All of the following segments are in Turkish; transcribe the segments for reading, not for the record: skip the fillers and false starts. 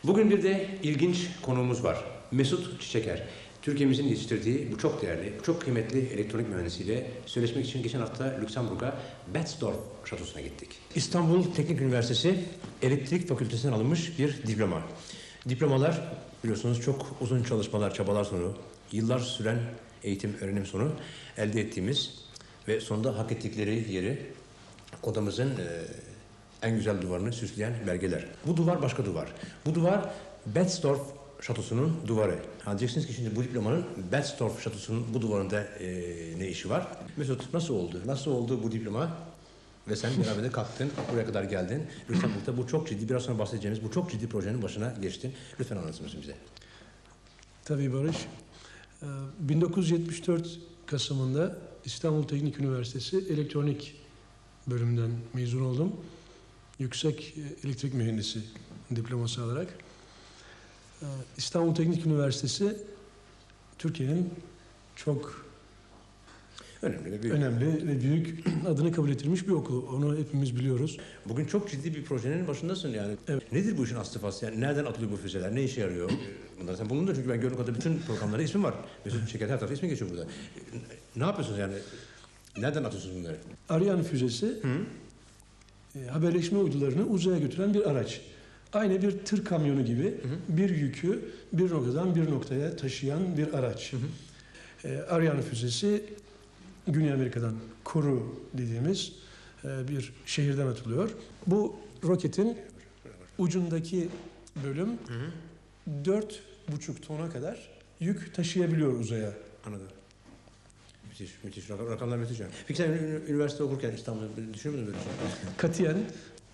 Bugün bir de ilginç konuğumuz var. Mesut Çiçeker. Türkiye'mizin yetiştirdiği bu çok değerli, çok kıymetli elektronik mühendisiyle söyleşmek için geçen hafta Lüksemburg'a Betzdorf Şatosu'na gittik. İstanbul Teknik Üniversitesi Elektrik Fakültesinden alınmış bir diploma. Diplomalar biliyorsunuz çok uzun çalışmalar, çabalar sonu, yıllar süren eğitim, öğrenim sonu elde ettiğimiz ve sonunda hak ettikleri yeri odamızın en güzel duvarını süsleyen belgeler. Bu duvar başka duvar. Bu duvar Betzdorf Şatosu'nun duvarı. Diyeceksiniz ki şimdi bu diplomanın Betzdorf Şatosu'nun bu duvarında ne işi var? Mesut nasıl oldu? Nasıl oldu bu diploma? Ve sen beraber de kalktın, buraya kadar geldin. Lütfen bu çok ciddi, biraz sonra bahsedeceğimiz bu çok ciddi projenin başına geçtin. Lütfen anlatır mısın bize? Tabii Barış. 1974 Kasım'ında İstanbul Teknik Üniversitesi Elektronik bölümünden mezun oldum. Yüksek elektrik mühendisi diploması alarak. İstanbul Teknik Üniversitesi Türkiye'nin çok önemli ve büyük adını kabul ettirilmiş bir okul. Onu hepimiz biliyoruz. Bugün çok ciddi bir projenin başındasın yani. Evet. Nedir bu işin aslı faslı? Yani nereden atılıyor bu füzeler? Ne işe yarıyor? Bunlar sen bulundun çünkü ben gördüğüm kadarıyla bütün programlarda ismin var. Mesut Çiçeker her tarafta ismi geçiyor burada. Ne yapıyorsunuz yani? Nereden atıyorsunuz bunları? Ariane füzesi haberleşme uydularını uzaya götüren bir araç. Aynı bir tır kamyonu gibi bir yükü bir noktadan bir noktaya taşıyan bir araç. Ariane füzesi Güney Amerika'dan Koru dediğimiz bir şehirden atılıyor. Bu roketin ucundaki bölüm 4,5 tona kadar yük taşıyabiliyor uzaya. Anladım. Müthiş, müthiş. Rakamlar müthiş yani. Peki sen üniversite okurken İstanbul'da düşünüyor muydun böyle bir şey? Katiyen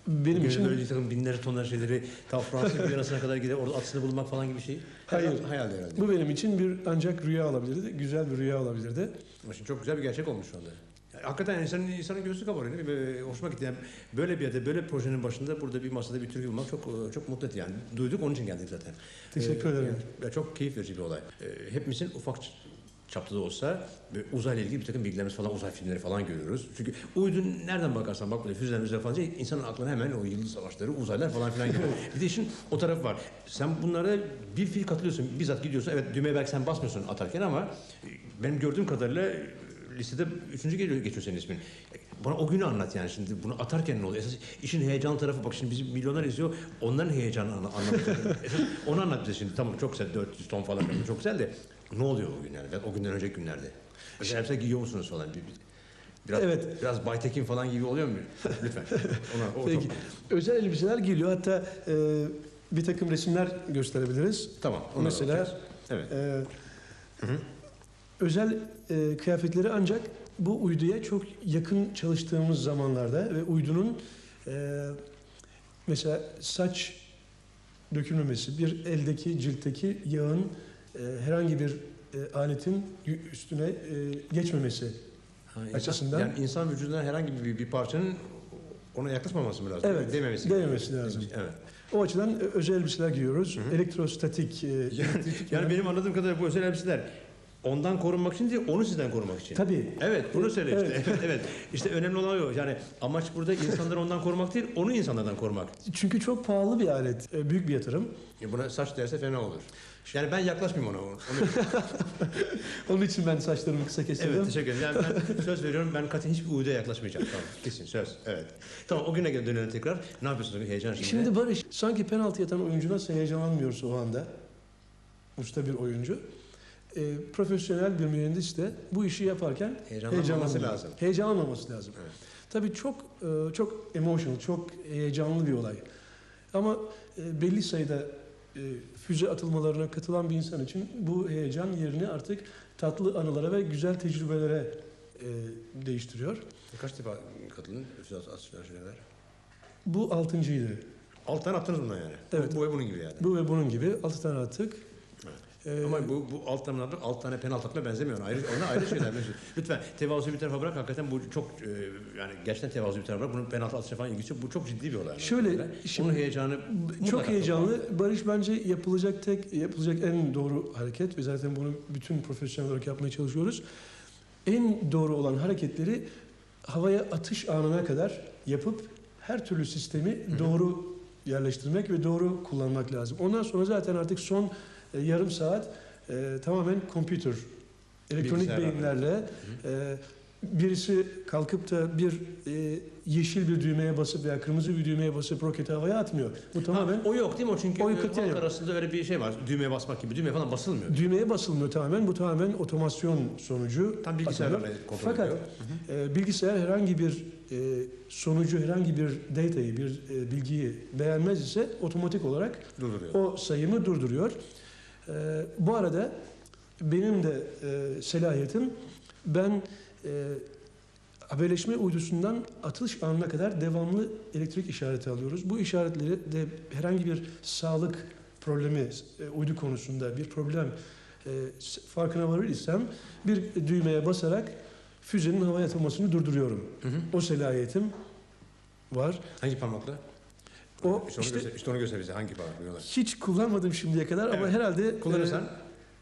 benim için... Böyle bir takım binler tonlar şeyleri ta Fransız Viyana'sına kadar gidip orada aslını bulmak falan gibi bir şey. Hayır. Hayalde herhalde. Bu benim için bir ancak rüya olabilirdi. Güzel bir rüya olabilirdi. Ama şimdi çok güzel bir gerçek olmuş şu anda. Yani hakikaten insanın göğsü kabarıyor. Hoşuma gitti. Yani böyle bir yerde, böyle bir projenin başında burada bir masada bir Türkiye bulmak çok mutlu etti yani. Duyduk onun için geldik zaten. Teşekkür ederim. Yani çok keyif verici bir olay. Hepimizin ufak çapta da olsa uzayla ilgili bir takım bilgilerimiz falan, uzay filmleri falan görüyoruz. Çünkü uydu nereden bakarsan bak böyle füzeler falan insanın aklına hemen o yıldız savaşları, uzaylar falan filan geliyor. Bir de işin o tarafı var. Sen bunlara bir fiil katılıyorsun, bizzat gidiyorsun. Evet düğmeye belki sen basmıyorsun atarken ama benim gördüğüm kadarıyla listede 3. geçiyor senin ismin. Bana o günü anlat yani şimdi bunu atarken ne oluyor? Esas işin heyecan tarafı bak şimdi bizi milyonlar izliyor. Onların heyecanını anlatıyor. Esas onu anlat bize şimdi. Tamam çok güzel 400 ton falan çok güzel de ne oluyor o gün yani? O günden önceki günlerde. Özel elbise giyiyor musunuz falan? Biraz Baytekin falan gibi oluyor mu? Lütfen. Peki. Özel elbiseler geliyor. Hatta bir takım resimler gösterebiliriz. Tamam. Mesela evet. Özel kıyafetleri ancak bu uyduya çok yakın çalıştığımız zamanlarda ve uydunun mesela saç dökülmemesi, bir eldeki, ciltteki yağın herhangi bir aletin üstüne geçmemesi açısından. Yani insan vücuduna herhangi bir parçanın ona yaklaşmaması mı lazım? Evet, değmemesi lazım. Evet. O açıdan özel elbiseler giyiyoruz. Elektrostatik. Yani benim anladığım kadarıyla bu özel elbiseler ondan korunmak için değil, onu sizden korumak için. Tabii. Evet, bunu söyle işte. Evet. İşte önemli olan o. Yani amaç burada insanları ondan korumak değil, onu insanlardan korumak. Çünkü çok pahalı bir alet, büyük bir yatırım. Buna saç derse fena olur. Yani ben yaklaşmayayım ona. Onun için ben saçlarımı kısa kestirdim. Evet, teşekkür ederim. Yani ben söz veriyorum, ben katiyen hiçbir uyduya yaklaşmayacağım. Tamam, kesin söz. Evet. Tamam, o güne dönelim tekrar. Ne yapıyorsunuz heyecan şimdi? Şimdi Barış, sanki penaltı yatan oyuncu nasıl heyecanlanmıyorsa o anda, usta bir oyuncu, profesyonel bir mühendis de bu işi yaparken heyecanlanmaması lazım. Heyecanlanmaması lazım. Evet. Tabii çok emotional, çok heyecanlı bir olay. Ama belli sayıda füze atılmalarına katılan bir insan için bu heyecan yerini artık tatlı anılara ve güzel tecrübelere değiştiriyor. Kaç defa katıldın füze atışlarına? Bu 6.'ydı. 6 tane attınız bundan yani. Evet. Bu ve bunun gibi yani. Bu ve bunun gibi 6 tane attık. Evet. Ama bu 6 tane penaltı atma benzemiyor. Ona ayrı şeyler. Lütfen tevazu bir tarafa bırak. Hakikaten bu çok yani gerçekten tevazu bir tarafa bırak. Bunun penaltı atışına falan ilgisi yok. Bu çok ciddi bir olay. Şöyle, onun heyecanı çok heyecanlı. Barış bence yapılacak en doğru hareket ve zaten bunu bütün profesyonel olarak yapmaya çalışıyoruz. En doğru olan hareketleri havaya atış anına kadar yapıp her türlü sistemi doğru yerleştirmek ve doğru kullanmak lazım. Ondan sonra zaten artık son yarım saat tamamen computer, elektronik Bilgisayar beyinlerle birisi kalkıp da bir yeşil bir düğmeye basıp veya kırmızı bir düğmeye basıp roketi havaya atmıyor. Bu tamamen O yok değil mi? O çünkü O halk yok. arasında öyle bir şey var. Düğmeye basmak gibi. Düğmeye falan basılmıyor. düğmeye basılmıyor tamamen. Bu tamamen otomasyon sonucu. Tam bilgisayarla atılıyor. kontrol Fakat ediyor. bilgisayar herhangi bir sonucu, herhangi bir datayı, bir bilgiyi beğenmez ise otomatik olarak Durduruyor. o sayımı durduruyor. Bu arada benim de selahiyetim, ben haberleşme uydusundan atılış anına kadar devamlı elektrik işareti alıyoruz. Bu işaretleri de herhangi bir sağlık problemi, uydu konusunda bir problem farkına varır isem bir düğmeye basarak füzenin havaya atılmasını durduruyorum. O selahiyetim var. Hangi parmakla? O işte onu göster bize. Hangi parmakla? hiç kullanmadım şimdiye kadar ama Evet. herhalde Kullanırsan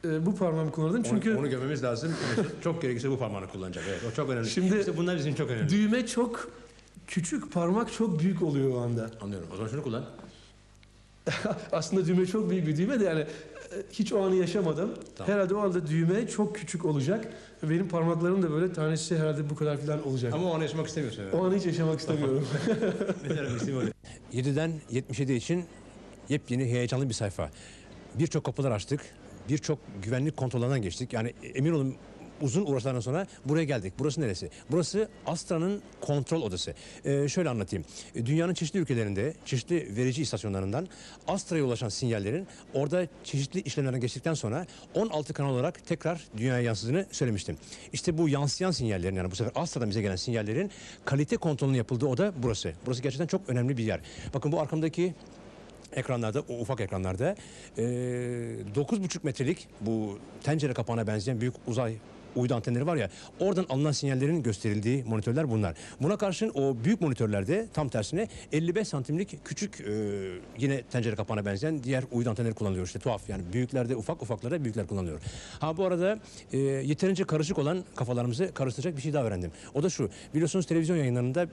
bu parmağımı kullandım çünkü onu görmemiz lazım. Çok gerekirse bu parmağını kullanacak. Evet, o çok önemli. Şimdi İşte bunlar bizim çok önemli. düğme çok küçük, parmak çok büyük oluyor o anda. Anlıyorum. O zaman şunu kullan. Aslında düğme çok büyük bir düğme de yani hiç o anı yaşamadım. Tamam. Herhalde o anda düğme çok küçük olacak. Benim parmaklarım da böyle tanesi herhalde bu kadar falan olacak. Ama o anı yaşamak istemiyorsun. O anı hiç yaşamak istemiyorum. 7'den 77 için yepyeni heyecanlı bir sayfa. Birçok kapılar açtık. Birçok güvenlik kontrollerden geçtik. Yani emin olun uzun uğraşlardan sonra buraya geldik. Burası neresi? Burası Astra'nın kontrol odası. Şöyle anlatayım. Dünyanın çeşitli ülkelerinde, çeşitli verici istasyonlarından Astra'ya ulaşan sinyallerin orada çeşitli işlemlerden geçtikten sonra 16 kanal olarak tekrar dünyaya yansıdığını söylemiştim. İşte bu yansıyan sinyallerin, yani bu sefer Astra'dan bize gelen sinyallerin kalite kontrolünün yapıldığı oda burası. Burası gerçekten çok önemli bir yer. Bakın bu arkamdaki ekranlarda, o ufak ekranlarda 9,5 metrelik bu tencere kapağına benzeyen büyük uzay uydu antenleri var ya, oradan alınan sinyallerin gösterildiği monitörler bunlar. Buna karşın o büyük monitörlerde tam tersine 55 santimlik küçük yine tencere kapağına benzeyen diğer uydu antenleri kullanılıyor. İşte tuhaf, yani büyüklerde ufak, ufaklarda büyükler kullanılıyor. Ha bu arada yeterince karışık olan kafalarımızı karıştıracak bir şey daha öğrendim. O da şu: biliyorsunuz televizyon yayınlarında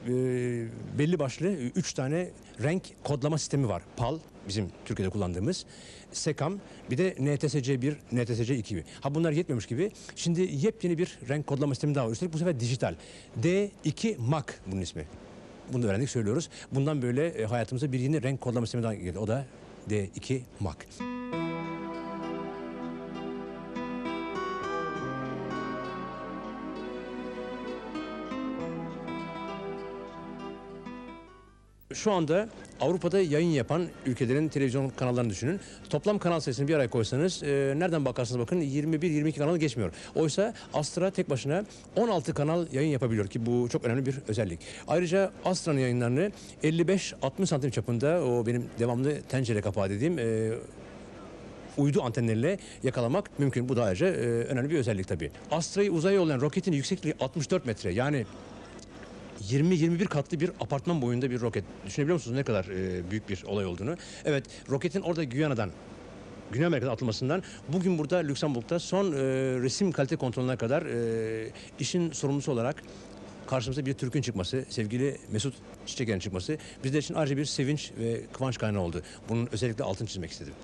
belli başlı 3 tane renk kodlama sistemi var. PAL, bizim Türkiye'de kullandığımız, SECAM, bir de NTSC1, NTSC2. Ha bunlar yetmemiş gibi şimdi yepyeni bir renk kodlama sistemi daha var. Üstelik bu sefer dijital. D2 MAC bunun ismi. Bunu da öğrendik, söylüyoruz. Bundan böyle hayatımıza bir yeni renk kodlama sistemi daha geldi. O da D2 MAC. Şu anda Avrupa'da yayın yapan ülkelerin televizyon kanallarını düşünün. Toplam kanal sayısını bir araya koysanız nereden bakarsanız bakın 21-22 kanalı geçmiyor. Oysa Astra tek başına 16 kanal yayın yapabiliyor ki bu çok önemli bir özellik. Ayrıca Astra'nın yayınlarını 55-60 santim çapında, o benim devamlı tencere kapağı dediğim uydu antenleriyle yakalamak mümkün. Bu da ayrıca önemli bir özellik tabii. Astra'yı uzaya yollayan roketin yüksekliği 64 metre. Yani 20-21 katlı bir apartman boyunda bir roket. Düşünebiliyor musunuz ne kadar büyük bir olay olduğunu? Evet, roketin orada Guyana'dan, Güney Amerika'da atılmasından bugün burada Lüksemburg'da son resim kalite kontrolüne kadar işin sorumlusu olarak karşımıza bir Türk'ün çıkması, sevgili Mesut Çiçeker'in çıkması bizler için ayrıca bir sevinç ve kıvanç kaynağı oldu. Bunun özellikle altını çizmek istedim.